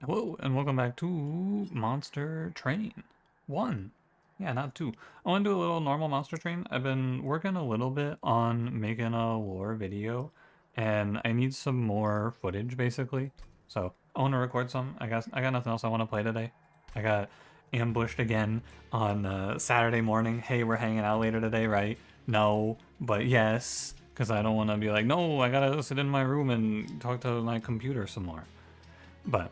Hello, and welcome back to Monster Train 1. Yeah, not 2. I want to do a little normal Monster Train. I've been working a little bit on making a lore video, and I need some more footage, basically. So, I want to record some. I got nothing else I want to play today. I got ambushed again on Saturday morning. Hey, we're hanging out later today, right? No, but yes, because I don't want to be like, no, I gotta sit in my room and talk to my computer some more. But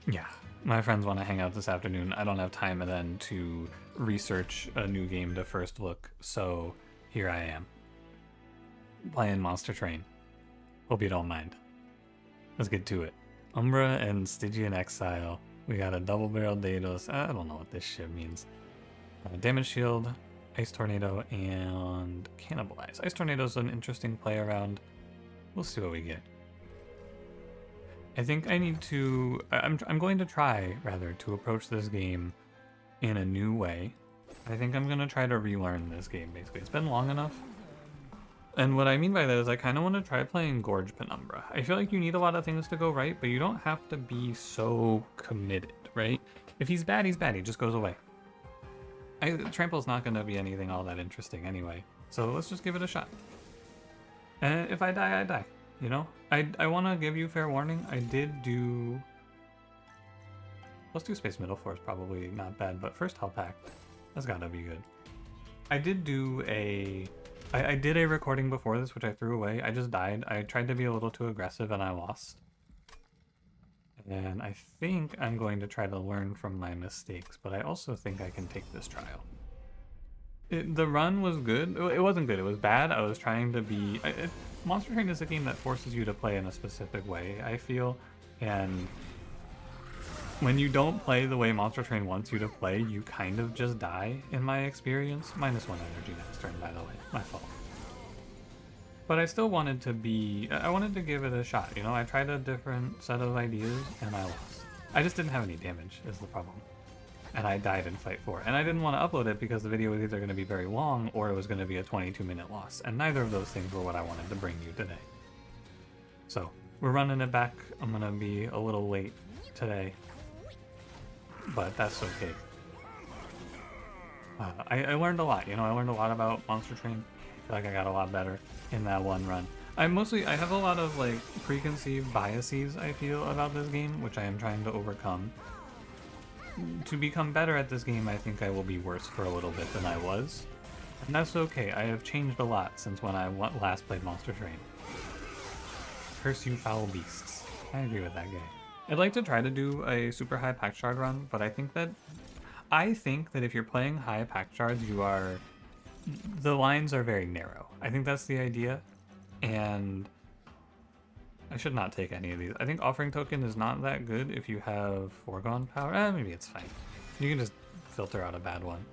yeah, my friends want to hang out this afternoon. I don't have time then to research a new game to first look, so here I am, playing Monster Train. Hope you don't mind. Let's get to it. Umbra and Stygian Exile. We got a double barrel Daedalus. I don't know what this shit means. Damage Shield, Ice Tornado, and Cannibalize. Ice Tornado is an interesting play around. We'll see what we get. I think I need to. I'm going to try, rather, to approach this game in a new way. I think I'm gonna try to relearn this game, basically. It's been long enough. And what I mean by that is I kind of want to try playing Gorge Penumbra. I feel like you need a lot of things to go right, but you don't have to be so committed, right? If he's bad, he's bad. He just goes away. Trample's not going to be anything all that interesting anyway. So let's just give it a shot. And if I die, I die. You know? I want to give you fair warning. I did do... Let's do Space Middle Force, probably not bad, but first Hell Pact. That's gotta be good. I did do a... I did a recording before this, which I threw away. I just died. I tried to be a little too aggressive and I lost. And I think I'm going to try to learn from my mistakes, but I also think I can take this trial. The run was good. It wasn't good. It was bad. I was trying to be... Monster Train is a game that forces you to play in a specific way, I feel. And when you don't play the way Monster Train wants you to play, you kind of just die, in my experience. -1 energy next turn, by the way. My fault. But I still wanted to be... I wanted to give it a shot, you know? I tried a different set of ideas, and I lost. I just didn't have any damage, is the problem. And I died in Fight 4. And I didn't want to upload it because the video was either going to be very long, or it was going to be a 22-minute loss. And neither of those things were what I wanted to bring you today. So, we're running it back. I'm going to be a little late today, but that's okay. I learned a lot, you know, I learned a lot about Monster Train. I feel like I got a lot better in that one run. I have a lot of like preconceived biases, I feel, about this game, which I am trying to overcome. To become better at this game, I think I will be worse for a little bit than I was. And that's okay, I have changed a lot since when I last played Monster Train. Curse you foul beasts. I agree with that guy. I'd like to try to do a super high pack shard run, but I think that if you're playing high pack shards, the lines are very narrow. I think that's the idea, and I should not take any of these. I think Offering Token is not that good if you have Foregone Power. Maybe it's fine. You can just filter out a bad one.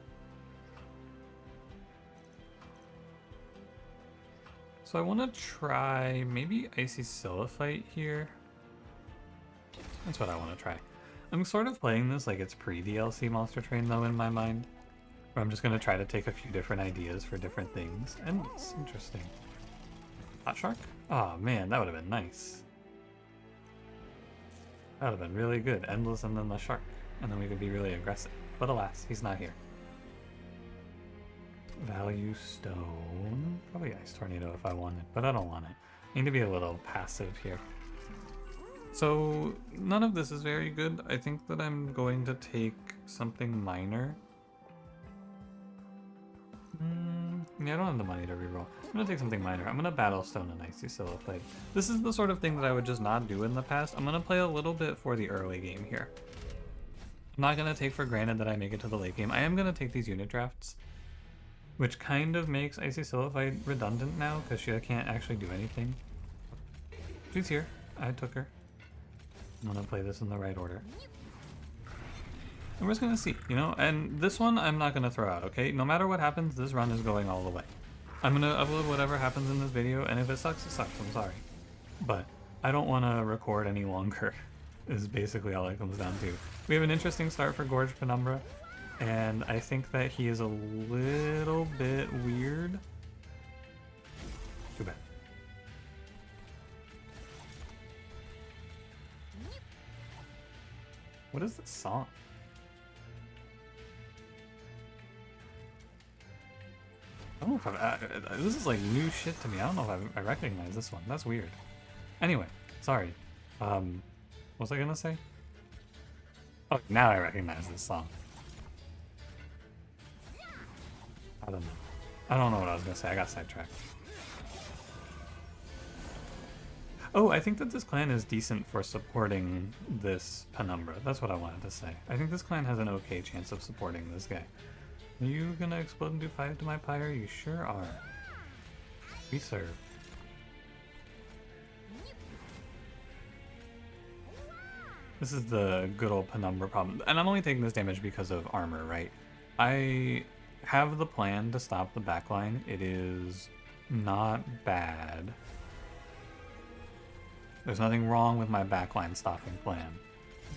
So I want to try maybe Icy Silliphite here. That's what I want to try. I'm sort of playing this like it's pre-DLC Monster Train though in my mind. Where I'm just going to try to take a few different ideas for different things. And it's interesting. Hot Shark? Oh man, that would have been nice. That would have been really good. Endless and then the Shark. And then we could be really aggressive. But alas, he's not here. Value Stone. Probably Ice Tornado if I wanted, but I don't want it. I need to be a little passive here. So none of this is very good. I think that I'm going to take something minor. Yeah, I don't have the money to reroll. I'm gonna take something minor. I'm gonna Battle Stone and Icy Silliphite. This is the sort of thing that I would just not do in the past. I'm gonna play a little bit for the early game here. I'm not gonna take for granted that I make it to the late game. I am gonna take these unit drafts, which kind of makes Icy Silliphite redundant now because she can't actually do anything. She's here. I took her. I'm gonna play this in the right order. And we're just gonna see, you know? And this one I'm not gonna throw out, okay? No matter what happens, this run is going all the way. I'm gonna upload whatever happens in this video, and if it sucks, it sucks, I'm sorry. But I don't wanna record any longer, is basically all it comes down to. We have an interesting start for Gorge Penumbra, and I think that he is a little bit weird. Too bad. What is this song? I don't know if this is like new shit to me. I don't know if I recognize this one. That's weird. Anyway, sorry. What was I gonna say? Oh, now I recognize this song. I don't know. I don't know what I was gonna say. I got sidetracked. Oh, I think that this clan is decent for supporting this Penumbra. That's what I wanted to say. I think this clan has an okay chance of supporting this guy. Are you gonna explode and do 5 to my pyre? You sure are. We serve. This is the good old Penumbra problem. And I'm only taking this damage because of armor, right? I have the plan to stop the backline. It is not bad. There's nothing wrong with my backline stopping plan.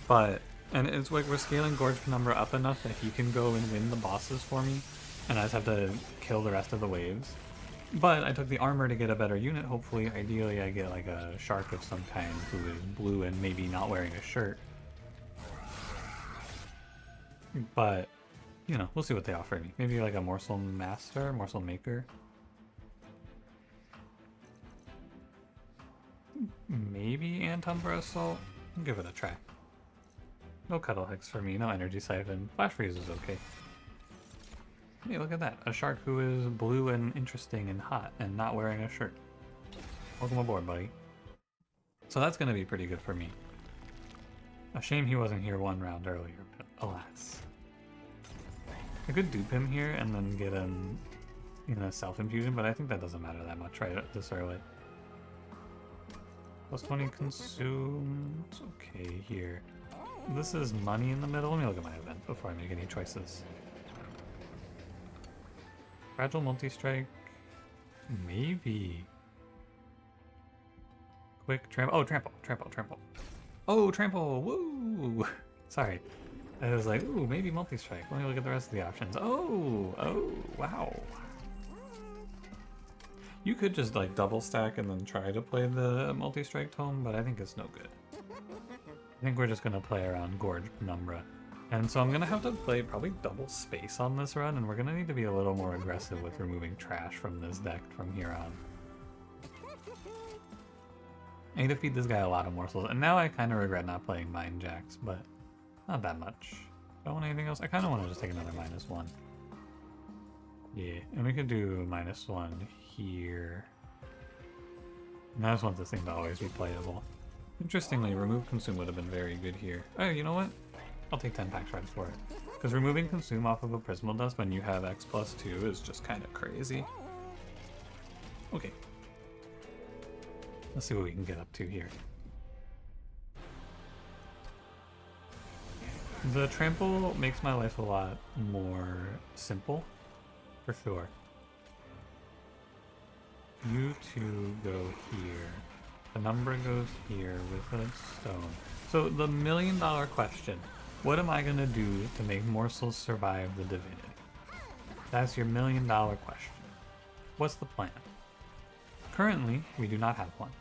But, and it's like we're scaling Gorge Penumbra up enough that he can go and win the bosses for me, and I just have to kill the rest of the waves. But I took the armor to get a better unit, hopefully. Ideally I get like a shark of some kind who is blue and maybe not wearing a shirt. But, you know, we'll see what they offer me. Maybe like a Morsel Master, Morsel Maker. Maybe Antumbra Assault? I'll give it a try. No Cuddle Hex for me, no Energy Siphon. Flash Freeze is okay. Hey, look at that. A shark who is blue and interesting and hot and not wearing a shirt. Welcome aboard, buddy. So that's going to be pretty good for me. A shame he wasn't here one round earlier, but alas. I could dupe him here and then get him in a self-infusion, but I think that doesn't matter that much right this early. Plus 20 consumed. Okay, here. This is money in the middle. Let me look at my event before I make any choices. Fragile multi-strike. Maybe. Quick trample. Oh, trample. Oh, trample. Woo! Sorry. I was like, ooh, maybe multi-strike. Let me look at the rest of the options. Oh, wow. You could just like double stack and then try to play the multi-strike tome, but I think it's no good. I think we're just gonna play around Gorge Penumbra. And so I'm gonna have to play probably double space on this run, and we're gonna need to be a little more aggressive with removing trash from this deck from here on. I need to feed this guy a lot of morsels, and now I kind of regret not playing Mind Jacks, but not that much. Don't want anything else? I kind of want to just take another -1. Yeah, and we could do -1 here. And I just want this thing to always be playable. Interestingly, remove consume would have been very good here. Oh, you know what? I'll take 10 pack shards for it. Because removing consume off of a Prismal Dust when you have X+2 is just kind of crazy. Okay. Let's see what we can get up to here. The trample makes my life a lot more simple, for sure. You two go here. Penumbra goes here with a stone. So the $1,000,000 question, what am I gonna do to make morsels survive the Divinity? That's your $1,000,000 question. What's the plan? Currently, we do not have one.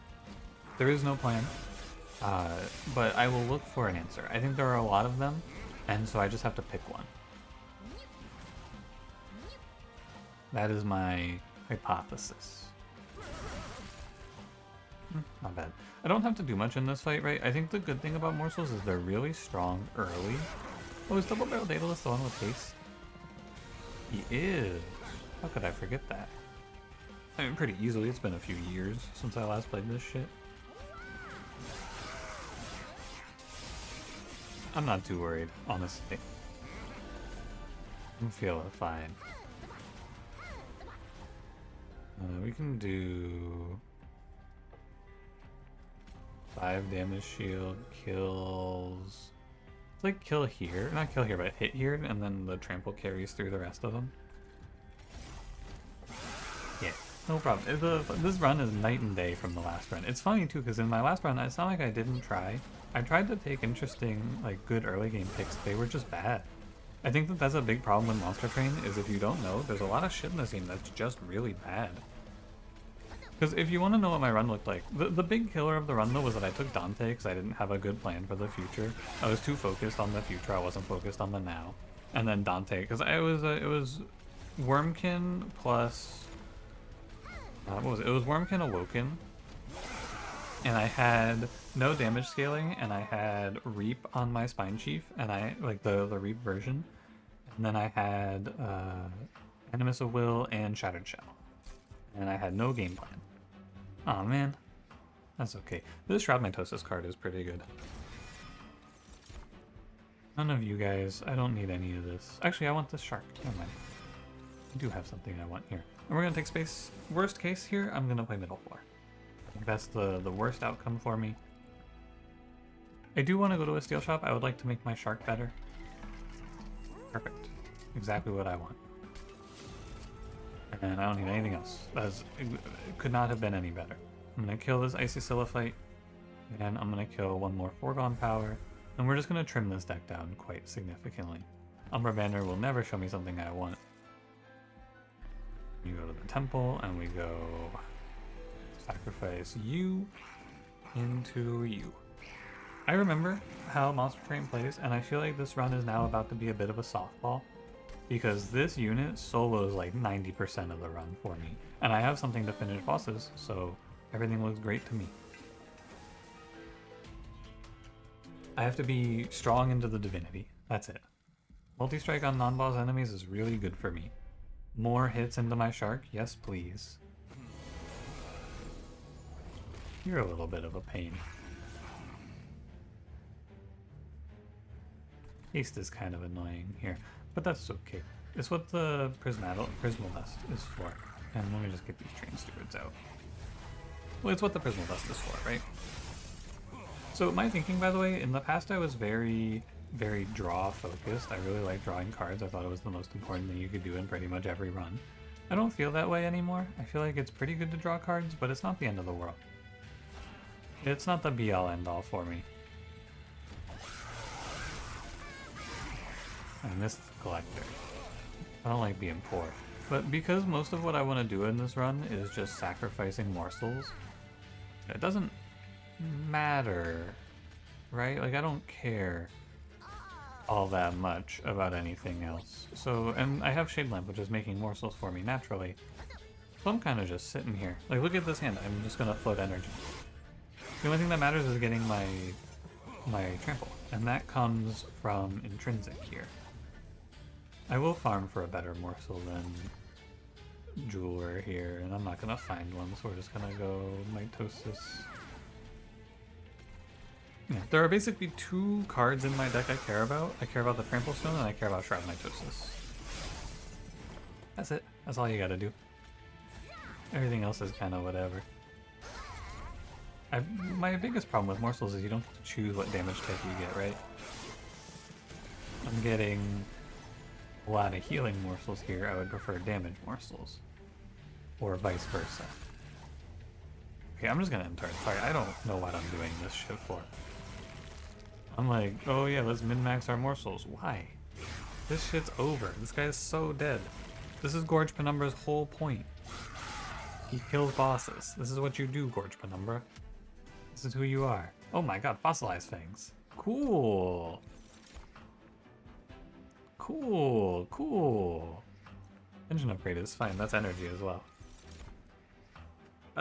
There is no plan, but I will look for an answer. I think there are a lot of them, and so I just have to pick one. That is my hypothesis. Not bad. I don't have to do much in this fight, right? I think the good thing about morsels is they're really strong early. Oh, is Double Barrel Daedalus the one with haste? He is. How could I forget that? I mean, pretty easily. It's been a few years since I last played this shit. I'm not too worried, honestly. I'm feeling fine. We can do 5 damage shield, kills. It's like kill here, not kill here, but hit here, and then the trample carries through the rest of them. Yeah, no problem. This run is night and day from the last run. It's funny too, because in my last run, it's not like I didn't try. I tried to take interesting, like good early game picks. They were just bad. I think that that's a big problem with Monster Train, is if you don't know, there's a lot of shit in this game that's just really bad. Because if you want to know what my run looked like, the big killer of the run though was that I took Dante because I didn't have a good plan for the future. I was too focused on the future. I wasn't focused on the now. And then Dante, because it was Wormkin plus what was it? It was Wormkin Awoken, and I had no damage scaling, and I had Reap on my Spine Chief, and I like the Reap version, and then I had Animus of Will and Shattered Shell, and I had no game plan. Oh man, that's okay. This Shroud Mitosis card is pretty good. None of you guys, I don't need any of this. Actually, I want this shark. Never mind. I do have something I want here. And we're gonna take space. Worst case here, I'm gonna play middle floor. I think that's the worst outcome for me. I do want to go to a steel shop. I would like to make my shark better. Perfect. Exactly what I want. And I don't need anything else. It could not have been any better. I'm gonna kill this Icy Siliphyte, and I'm gonna kill one more Foregone Power, and we're just gonna trim this deck down quite significantly. Umbra Banner will never show me something I want. You go to the temple, and we go sacrifice you into you. I remember how Monster Train plays, and I feel like this run is now about to be a bit of a softball, because this unit solos like 90% of the run for me, and I have something to finish bosses, so everything looks great to me. I have to be strong into the Divinity. That's it. Multi-strike on non-boss enemies is really good for me. More hits into my shark? Yes, please. You're a little bit of a pain. Haste is kind of annoying here, but that's okay. It's what the Prismal Dust is for. And let me just get these Train Stewards out. Well, it's what the Prismal Dust is for, right? So my thinking, by the way, in the past I was very draw focused. I really liked drawing cards. I thought it was the most important thing you could do in pretty much every run. I don't feel that way anymore. I feel like it's pretty good to draw cards, but it's not the end of the world. It's not the be-all end-all for me. I missed the Collector. I don't like being poor. But because most of what I want to do in this run is just sacrificing morsels, it doesn't matter, right? Like, I don't care all that much about anything else. So, and I have Shade Lamp, which is making morsels for me naturally. So I'm kind of just sitting here. Like, look at this hand. I'm just going to float energy. The only thing that matters is getting my trample, and that comes from intrinsic here. I will farm for a better morsel than Jeweler here, and I'm not gonna find one, so we're just gonna go Mitosis. Yeah, there are basically two cards in my deck I care about. I care about the Trample Stone, and I care about Shroud Mitosis. That's it. That's all you gotta do. Everything else is kind of whatever. My biggest problem with morsels is you don't get to choose what damage type you get, right? I'm getting a lot of healing morsels here. I would prefer damage morsels. Or vice versa. Okay, I'm just gonna end turn. Sorry, I don't know what I'm doing this shit for. I'm like, oh yeah, let's min-max our morsels. Why? This shit's over. This guy is so dead. This is Gorge Penumbra's whole point. He kills bosses. This is what you do, Gorge Penumbra. This is who you are. Oh my god, fossilized fangs. Cool. Cool, cool. Engine upgrade is fine. That's energy as well.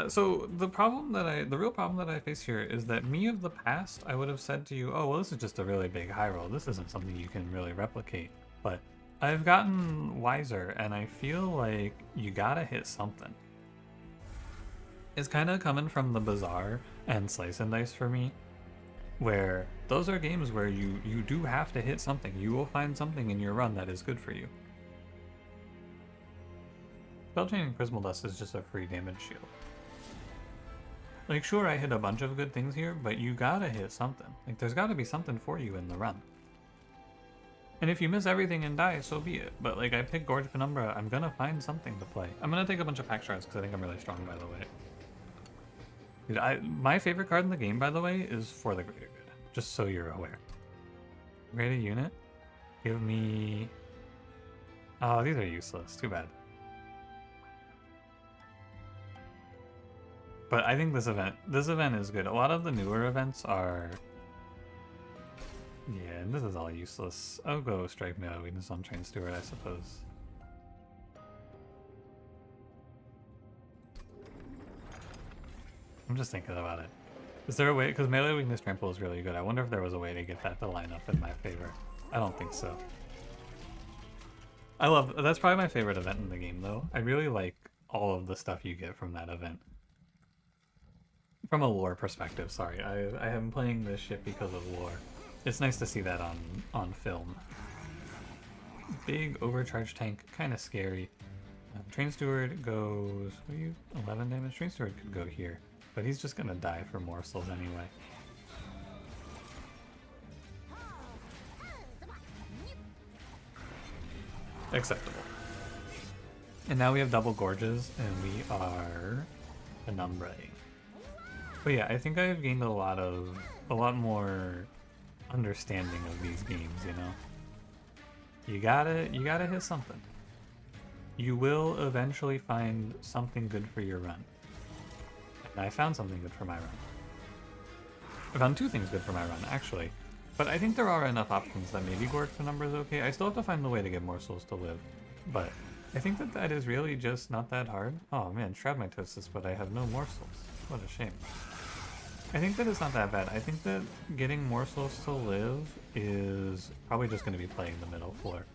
So the real problem that I face here is that me of the past, I would have said to you, oh, well, this is just a really big high roll. This isn't something you can really replicate. But I've gotten wiser, and I feel like you gotta hit something. It's kind of coming from the Bazaar and Slice and Dice for me, where those are games where you do have to hit something. You will find something in your run that is good for you. Spell Chaining Prismal Dust is just a free damage shield. Like, sure, I hit a bunch of good things here, but you gotta hit something. Like, there's gotta be something for you in the run. And if you miss everything and die, so be it. But, like, I picked Gorge Penumbra, I'm gonna find something to play. I'm gonna take a bunch of pack shards because I think I'm really strong, by the way. Dude, my favorite card in the game, by the way, is For the Greater Good. Just so you're aware. Greater unit? Give me... Oh, these are useless. Too bad. But I think this event is good. A lot of the newer events are... Yeah, this is all useless. I'll go strike me out weakness on Train Steward, I suppose. I'm just thinking about it. Is there a way? Because melee weakness trample is really good. I wonder if there was a way to get that to line up in my favor. I don't think so. That's probably my favorite event in the game, though. I really like all of the stuff you get from that event. From a lore perspective, sorry. I am playing this ship because of lore. It's nice to see that on film. Big overcharged tank, kind of scary. Train Steward goes... What are you? 11 damage? Train Steward could go here. But he's just gonna die for morsels anyway. Acceptable. And now we have double gorges, and we are Penumbra. But yeah, I think I've gained a lot more understanding of these games, you know? You gotta hit something. You will eventually find something good for your run. And I found something good for my run. I found two things good for my run, actually. But I think there are enough options that maybe Gorge Penumbra is okay. I still have to find the way to get morsels to live. But I think that is really just not that hard. Oh man, Shroud Mitosis, but I have no morsels. What a shame. I think that it's not that bad. I think that getting morsels to live is probably just going to be playing the middle floor.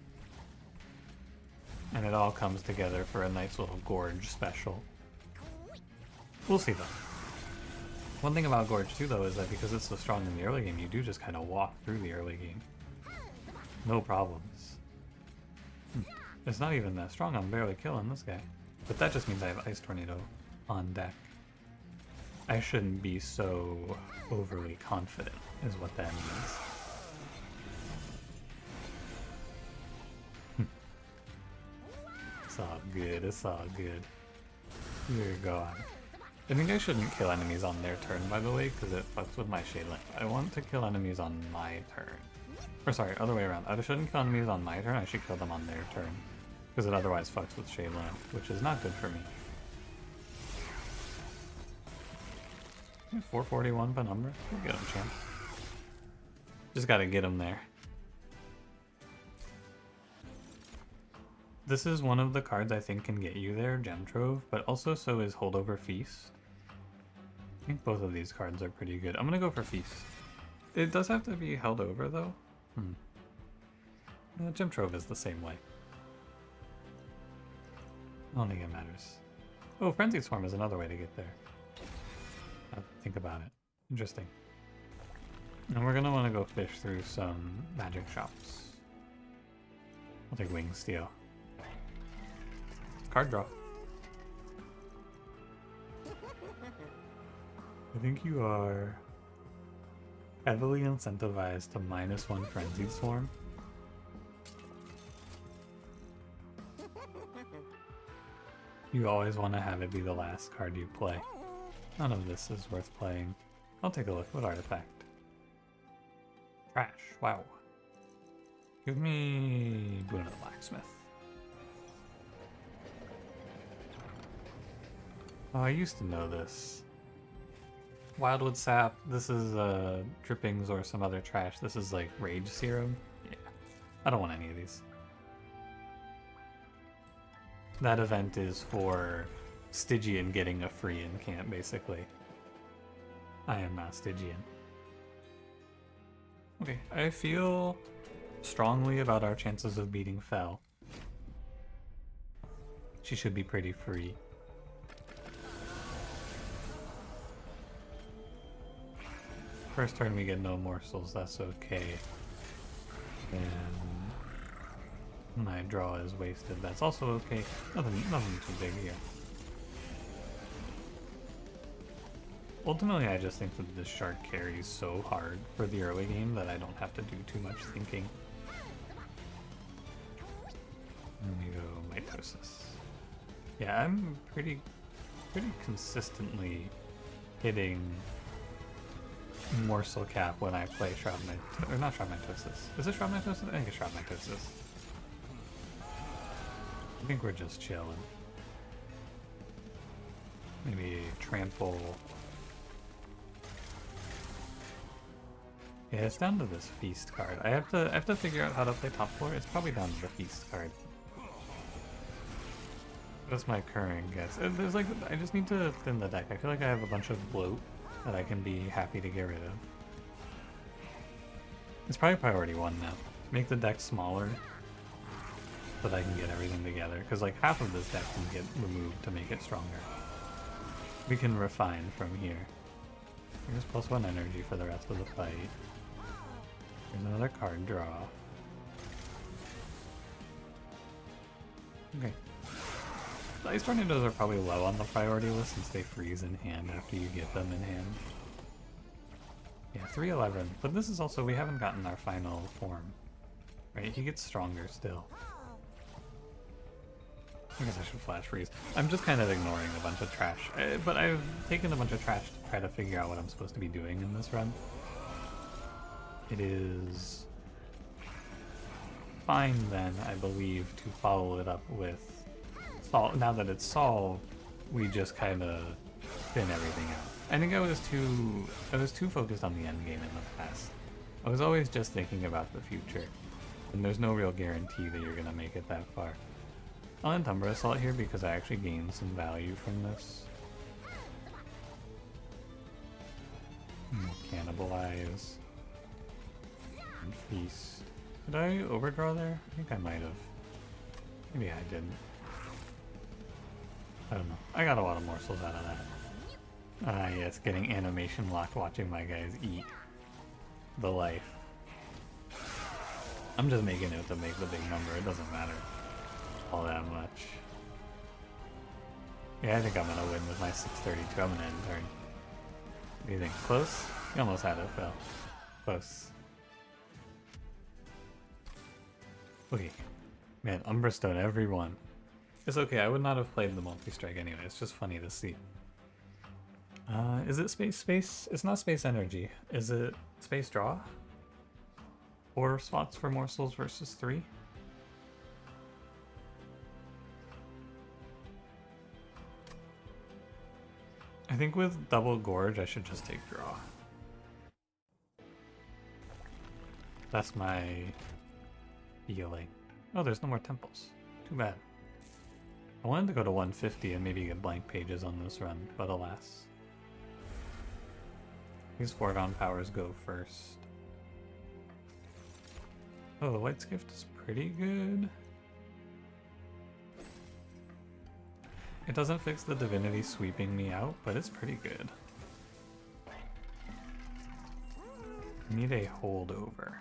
And it all comes together for a nice little Gorge special. We'll see though. One thing about Gorge too though is that because it's so strong in the early game, you do just kind of walk through the early game. No problems. It's not even that strong, I'm barely killing this guy. But that just means I have Ice Tornado on deck. I shouldn't be so overly confident, is what that means. It's all good, it's all good. You're gone. I think I shouldn't kill enemies on their turn, by the way, because it fucks with my shade length. I want to kill enemies on my turn. Or sorry, other way around. I shouldn't kill enemies on my turn, I should kill them on their turn. Because it otherwise fucks with shade length, which is not good for me. 441 Penumbra? We'll get him, champ. Just gotta get him there. This is one of the cards I think can get you there, Gem Trove, but also so is Holdover Feast. I think both of these cards are pretty good. I'm gonna go for Feast. It does have to be held over though. Gem Trove is the same way. I don't think it matters. Oh, Frenzied Swarm is another way to get there. Think about it. Interesting. And we're gonna want to go fish through some magic shops. I'll take Wing Steel. Card draw. I think you are heavily incentivized to -1 Frenzied Swarm. You always want to have it be the last card you play. None of this is worth playing. I'll take a look. What artifact? Trash. Wow. Give me Boon of the Blacksmith. Oh, I used to know this. Wildwood Sap. This is drippings or some other trash. This is like Rage Serum. Yeah. I don't want any of these. That event is for Stygian getting a free in camp, basically. I am not Stygian. Okay, I feel strongly about our chances of beating Fel. She should be pretty free. First turn we get no morsels, that's okay. And my draw is wasted, that's also okay. Nothing too big here. Ultimately, I just think that this shark carries so hard for the early game that I don't have to do too much thinking. Let me go Mitosis. Yeah, I'm pretty consistently hitting morsel cap when I play Shroud Mitosis. Or not Shroud Mitosis. Is it Shroud Mitosis? I think it's Shroud Mitosis. I think we're just chilling. Maybe trample. Yeah, it's down to this feast card. I have to figure out how to play top floor. It's probably down to the feast card. That's my current guess. There's like, I just need to thin the deck. I feel like I have a bunch of bloat that I can be happy to get rid of. It's probably priority 1 now. Make the deck smaller so that I can get everything together. Because like half of this deck can get removed to make it stronger. We can refine from here. Here's +1 energy for the rest of the fight. Here's another card draw. Okay. The Ice Tornadoes are probably low on the priority list since they freeze in hand after you get them in hand. Yeah, 311. But this is also, we haven't gotten our final form. Right? He gets stronger still. I guess I should flash freeze. I'm just kind of ignoring a bunch of trash. But I've taken a bunch of trash to try to figure out what I'm supposed to be doing in this run. It is fine then, I believe, to follow it up with now that it's solved, we just kind of thin everything out. I think I was too focused on the endgame in the past. I was always just thinking about the future, and there's no real guarantee that you're gonna make it that far. I'll Encumber Assault here because I actually gained some value from this. Cannibalize. And Feast. Did I overdraw there? I think I might have. Maybe I didn't. I don't know. I got a lot of morsels out of that. Ah, yes, getting animation locked watching my guys eat the life. I'm just making it to make the big number. It doesn't matter all that much. Yeah, I think I'm gonna win with my 632. I'm gonna end turn. What do you think? Close? You almost had it, Phil. Close. Okay. Man, Umberstone everyone. It's okay, I would not have played the multi-strike anyway, it's just funny to see. Is it space? It's not space energy. Is it space draw? 4 spots for morsels versus 3? I think with double gorge I should just take draw. That's my feeling. Oh, there's no more temples. Too bad. I wanted to go to 150 and maybe get blank pages on this run, but alas. These foregone powers go first. Oh, the Light's Gift is pretty good. It doesn't fix the Divinity sweeping me out, but it's pretty good. I need a holdover.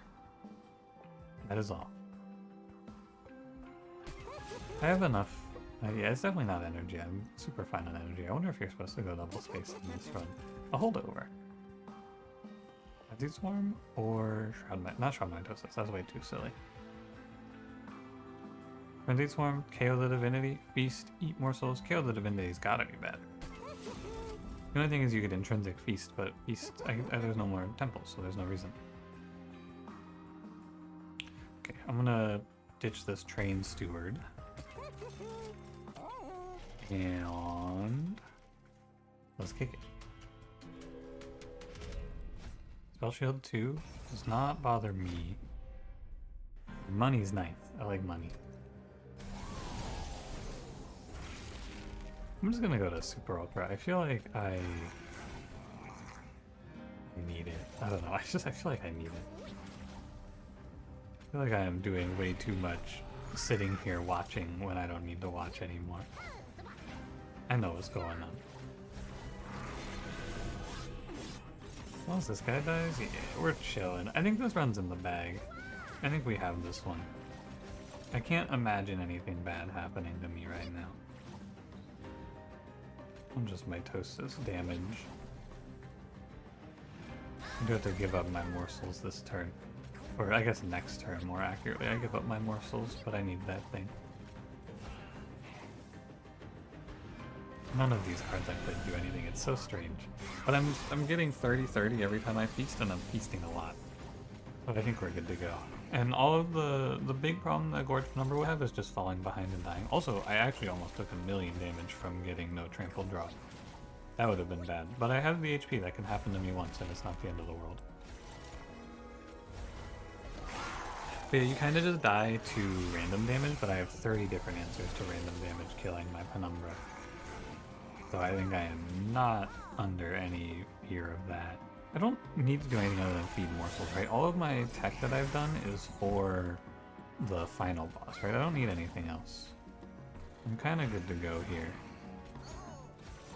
That is all. I have enough. Yeah, it's definitely not energy. I'm super fine on energy. I wonder if you're supposed to go double space in this run. A holdover. Frenzied Swarm or not Shroud Mitosis. That's way too silly. Frenzied Swarm, KO the Divinity, Feast, eat morsels. KO the Divinity's gotta be bad. The only thing is you get intrinsic Feast, but Feast, there's no more temples, so there's no reason. Okay, I'm gonna ditch this Train Steward. And let's kick it. Spell Shield 2 does not bother me. Money's nice. I like money. I'm just gonna go to Super Ultra. I feel like I need it. I don't know. I feel like I need it. I feel like I am doing way too much sitting here watching when I don't need to watch anymore. I know what's going on. Once this guy dies, yeah, we're chilling. I think this run's in the bag. I think we have this one. I can't imagine anything bad happening to me right now. I'm just mitosis damage. I do have to give up my morsels this turn. Or I guess next turn, more accurately. I give up my morsels, but I need that thing. None of these cards I played do anything. It's so strange. But I'm getting 30-30 every time I feast, and I'm feasting a lot. But I think we're good to go. And all of the big problem that Gorge Number will have is just falling behind and dying. Also, I actually almost took 1,000,000 damage from getting no trample draw. That would have been bad. But I have the HP. That can happen to me once, and it's not the end of the world. But yeah, you kind of just die to random damage, but I have 30 different answers to random damage killing my Penumbra. So I think I am not under any fear of that. I don't need to do anything other than feed morsels, right? All of my tech that I've done is for the final boss, right? I don't need anything else. I'm kind of good to go here.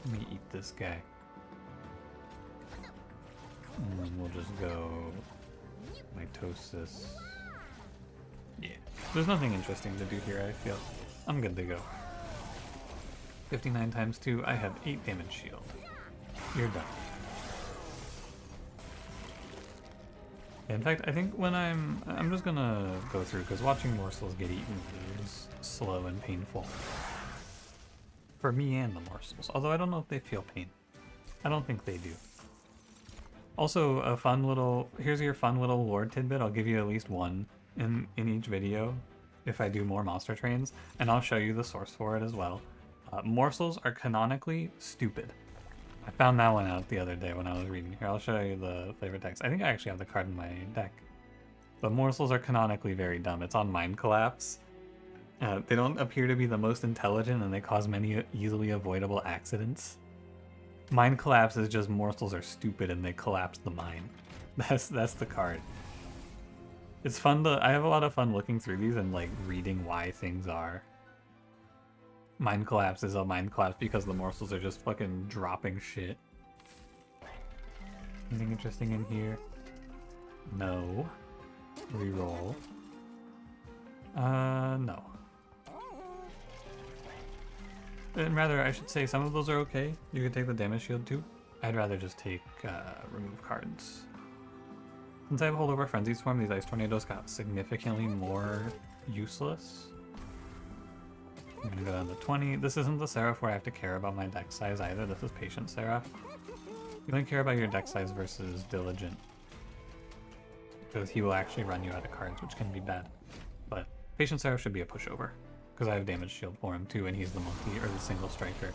Let me eat this guy. And then we'll just go mitosis. Yeah, there's nothing interesting to do here, I feel. I'm good to go. 59 times 2, I have 8 damage shield. You're done. In fact, I think when I'm just gonna go through, because watching morsels get eaten is slow and painful. For me and the morsels, although I don't know if they feel pain. I don't think they do. Also, a fun little, here's your fun little lore tidbit. I'll give you at least one in each video if I do more monster trains, and I'll show you the source for it as well. Morsels are canonically stupid. I found that one out the other day when I was reading. Here, I'll show you the flavor text. I think I actually have the card in my deck. But morsels are canonically very dumb. It's on Mind Collapse. They don't appear to be the most intelligent, and they cause many easily avoidable accidents. Mind Collapse is just morsels are stupid and they collapse the mind. That's the card. It's fun to, I have a lot of fun looking through these and like reading why things are. Mind Collapse is a Mind Collapse because the morsels are just fucking dropping shit. Anything interesting in here? No. Reroll. No. And rather, I should say some of those are okay. You could take the damage shield too. I'd rather just take remove cards. Since I have Holdover Frenzy Swarm, these Ice Tornadoes got significantly more useless. I'm gonna go down to 20. This isn't the Seraph where I have to care about my deck size either. This is Patient Seraph. You don't care about your deck size versus Diligent, because he will actually run you out of cards, which can be bad. But Patient Seraph should be a pushover, because I have damage shield for him too, and he's the multi or the single striker.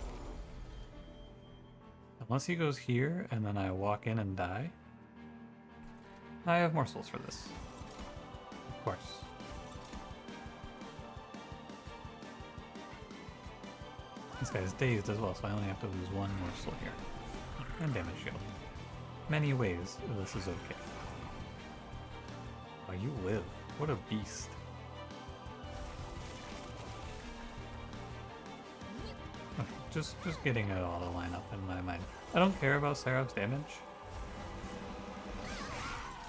Unless he goes here and then I walk in and die. I have morsels for this. Of course. This guy's dazed as well, so I only have to lose one morsel here. And damage shield. Many ways this is okay. Oh, you live. What a beast. Okay, just getting it all to line up in my mind. I don't care about Seraph's damage,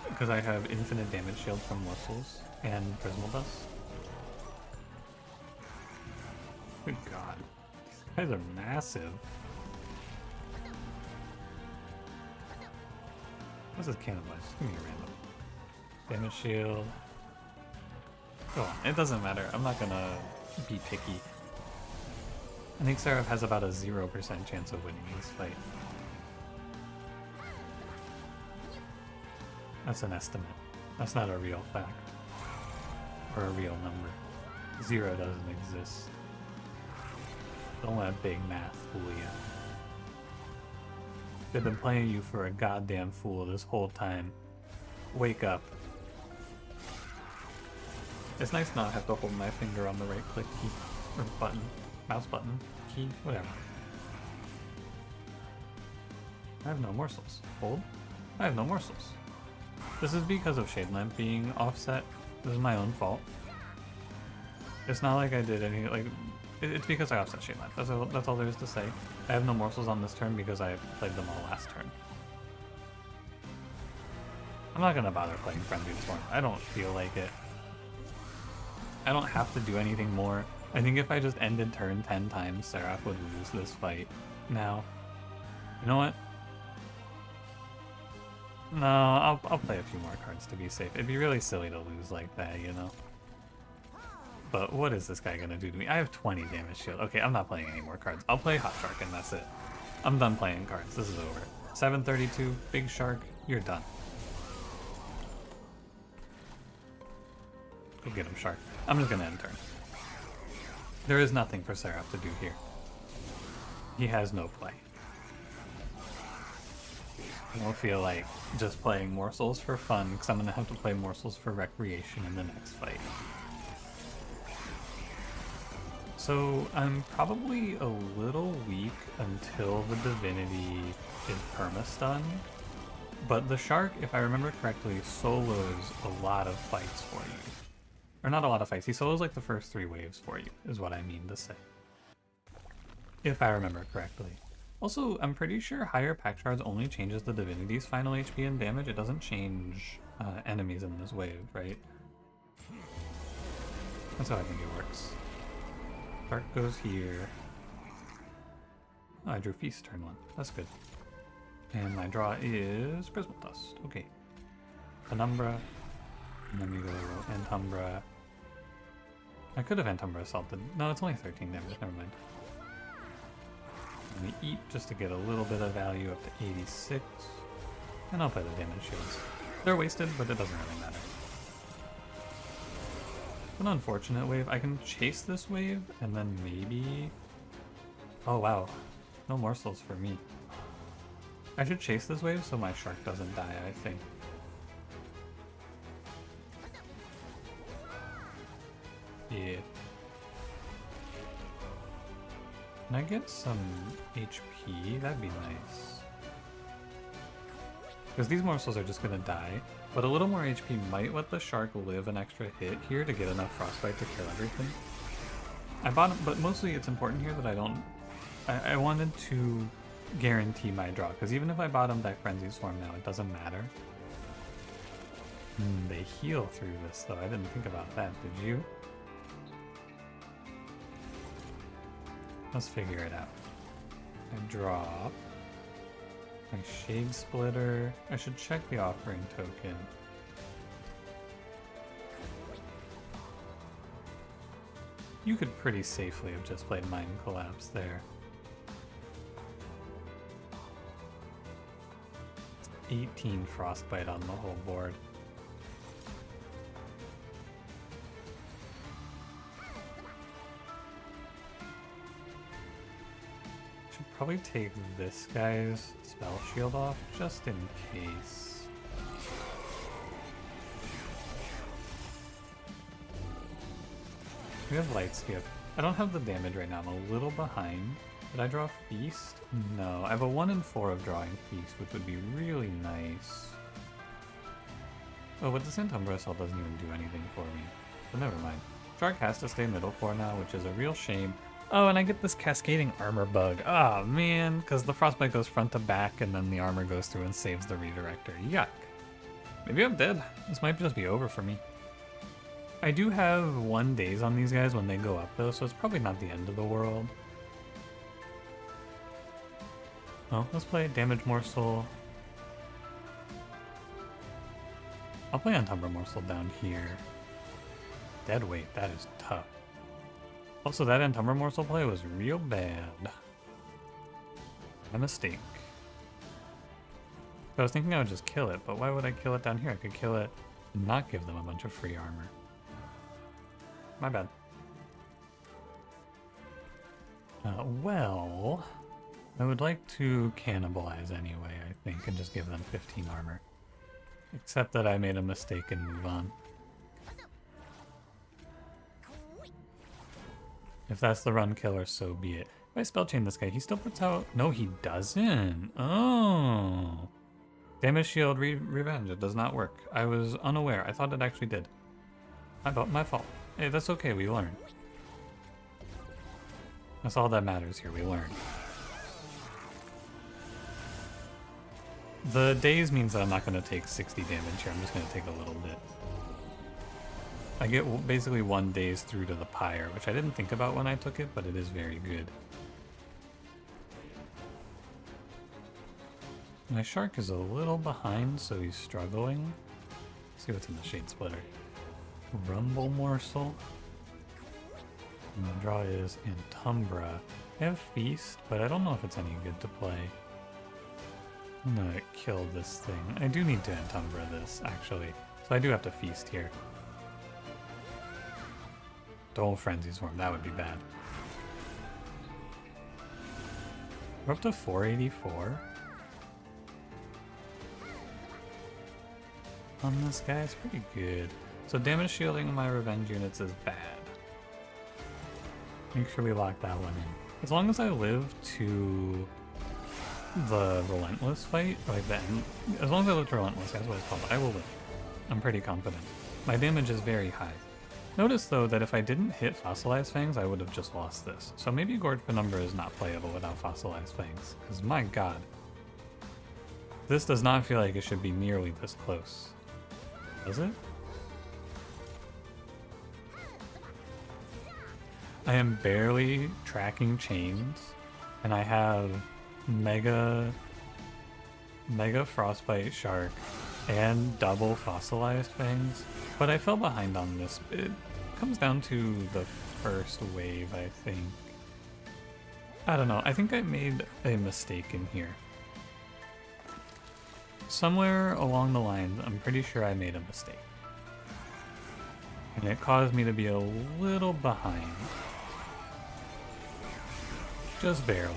because I have infinite damage shield from morsels and Prismal Dust. Good god. These guys are massive. What's this cannonball? Just give me a random. Damage shield. Go on, it doesn't matter. I'm not gonna be picky. I think Seraph has about a 0% chance of winning this fight. That's an estimate. That's not a real fact. Or a real number. 0 doesn't exist. Don't let big math fool you. They've been playing you for a goddamn fool this whole time. Wake up. It's nice not to have to hold my finger on the right click key. Or button. Mouse button. Key. Whatever. I have no morsels. Hold. I have no morsels. This is because of Shade Lamp being offset. This is my own fault. It's not like I did any, like, it's because I offset Shade Lamp. That's all there is to say. I have no morsels on this turn because I played them all last turn. I'm not gonna bother playing Frenzied Swarm. I don't feel like it. I don't have to do anything more. I think if I just ended turn 10 times, Seraph would lose this fight. Now, you know what? No, I'll play a few more cards to be safe. It'd be really silly to lose like that, you know? But what is this guy gonna do to me? I have 20 damage shield. Okay, I'm not playing any more cards. I'll play Hot Shark and that's it. I'm done playing cards. This is over. 732, Big Shark, you're done. Go get him, Shark. I'm just gonna end turn. There is nothing for Seraph to do here. He has no play. I don't feel like just playing morsels for fun, because I'm going to have to play morsels for recreation in the next fight. So I'm probably a little weak until the Divinity is perma-stun, but the Shark, if I remember correctly, solos a lot of fights for you. Or not a lot of fights, he solos like the first 3 waves for you, is what I mean to say. If I remember correctly. Also, I'm pretty sure higher pack shards only changes the Divinity's final HP and damage. It doesn't change enemies in this wave, right? That's how I think it works. Dark goes here. Oh, I drew Feast turn 1. That's good. And my draw is Prismal Dust. Okay. Penumbra. And then we go Antumbra. I could have Antumbra Assaulted. No, it's only 13 damage. Never mind. Let me eat just to get a little bit of value up to 86. And I'll play the damage shields. They're wasted, but it doesn't really matter. An unfortunate wave. I can chase this wave and then maybe... Oh wow. No morsels for me. I should chase this wave so my Shark doesn't die, I think. Yeah. Can I get some HP? That'd be nice. Because these morsels are just gonna die, but a little more HP might let the Shark live an extra hit here to get enough Frostbite to kill everything. I bought him, but mostly it's important here that I don't... I wanted to guarantee my draw, because even if I bottom deck Frenzy Swarm now, it doesn't matter. They heal through this though, I didn't think about that, did you? Let's figure it out. I drop my Shade Splitter. I should check the offering token. You could pretty safely have just played Mind Collapse there. It's 18 Frostbite on the whole board. Probably take this guy's spell shield off just in case. We have light skip. I don't have the damage right now. I'm a little behind. Did I draw Feast? No. I have a 1 in 4 of drawing Feast, which would be really nice. Oh, but the Santumbra Assault doesn't even do anything for me. But never mind. Shark has to stay middle core now, which is a real shame. Oh, and I get this cascading armor bug. Oh, man, because the Frostbite goes front to back, and then the armor goes through and saves the redirector. Yuck. Maybe I'm dead. This might just be over for me. I do have 1 days on these guys when they go up, though, so it's probably not the end of the world. Oh, let's play Damage Morsel. I'll play Antumbra Morsel down here. Dead weight, that is tough. Also, that Antumbra Morsel play was real bad. A mistake. I was thinking I would just kill it, but why would I kill it down here? I could kill it and not give them a bunch of free armor. My bad. Well, I would like to cannibalize anyway, I think, and just give them 15 armor. Except that I made a mistake and move on. If that's the run killer, so be it. If I spell chain this guy, he still puts out... No, he doesn't. Oh. Damage shield revenge. It does not work. I was unaware. I thought it actually did. My fault. Hey, that's okay. We learn. That's all that matters here. We learn. The days means that I'm not going to take 60 damage here. I'm just going to take a little bit. I get basically 1 days through to the pyre, which I didn't think about when I took it, but it is very good. My Shark is a little behind, so he's struggling. Let's see what's in the Shade Splitter. Rumble Morsel. And the draw is Antumbra. I have Feast, but I don't know if it's any good to play. I'm gonna kill this thing. I do need to Antumbra this, actually. So I do have to Feast here. Don't Frenzy Swarm, that would be bad. We're up to 484. on this guy is pretty good. So damage shielding my revenge units is bad. Make sure we lock that one in. As long as I live to the relentless fight, like the end, as long as I live to relentless, that's what it's called, I will live. I'm pretty confident. My damage is very high. Notice though that if I didn't hit Fossilized Fangs, I would have just lost this. So maybe Gorge Penumbra is not playable without Fossilized Fangs, because my god. This does not feel like it should be nearly this close. Does it? I am barely tracking chains, and I have Mega Frostbite Shark and double Fossilized Fangs, but I fell behind on this. It comes down to the first wave, I think. I don't know, I think I made a mistake in here. Somewhere along the lines, I'm pretty sure I made a mistake. And it caused me to be a little behind. Just barely.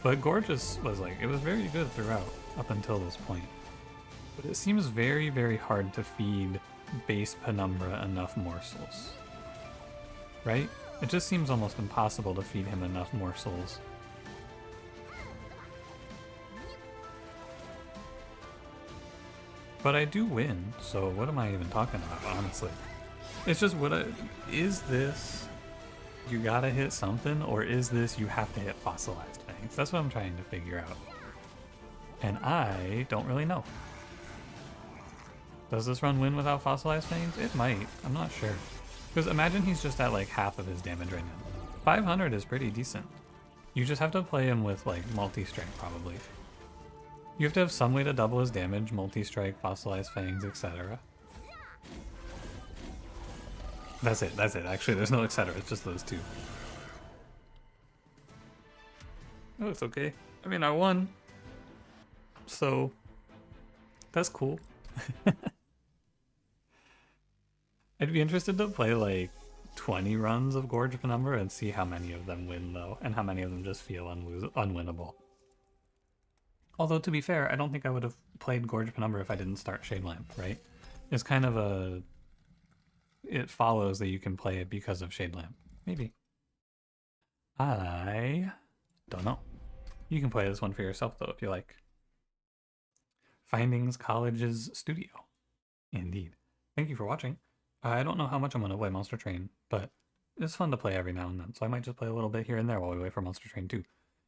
But Gorgeous was like, it was very good throughout, up until this point. But it seems very, very hard to feed base Penumbra enough morsels. Right? It just seems almost impossible to feed him enough morsels. But I do win, so what am I even talking about, honestly? It's just, is this, you gotta hit something, or is this, you have to hit Fossilized Fangs? That's what I'm trying to figure out. And I don't really know. Does this run win without Fossilized Fangs? It might, I'm not sure. Because imagine he's just at like half of his damage right now. 500 is pretty decent. You just have to play him with like multi-strike probably. You have to have some way to double his damage, multi-strike, Fossilized Fangs, etc. That's it, actually there's no etc, it's just those two. Oh, it's okay. I mean, I won. So, that's cool. I'd be interested to play like 20 runs of Gorge Penumbra and see how many of them win though, and how many of them just feel unwinnable. Although, to be fair, I don't think I would have played Gorge Penumbra if I didn't start Shade Lamp, right? It's kind of a... It follows that you can play it because of Shade Lamp. Maybe. I don't know. You can play this one for yourself, though, if you like. Findings College's Studio. Indeed. Thank you for watching. I don't know how much I'm going to play Monster Train, but it's fun to play every now and then, so I might just play a little bit here and there while we wait for Monster Train 2.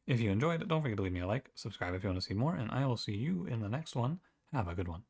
If you enjoyed, don't forget to leave me a like, subscribe if you want to see more, and I will see you in the next one. Have a good one.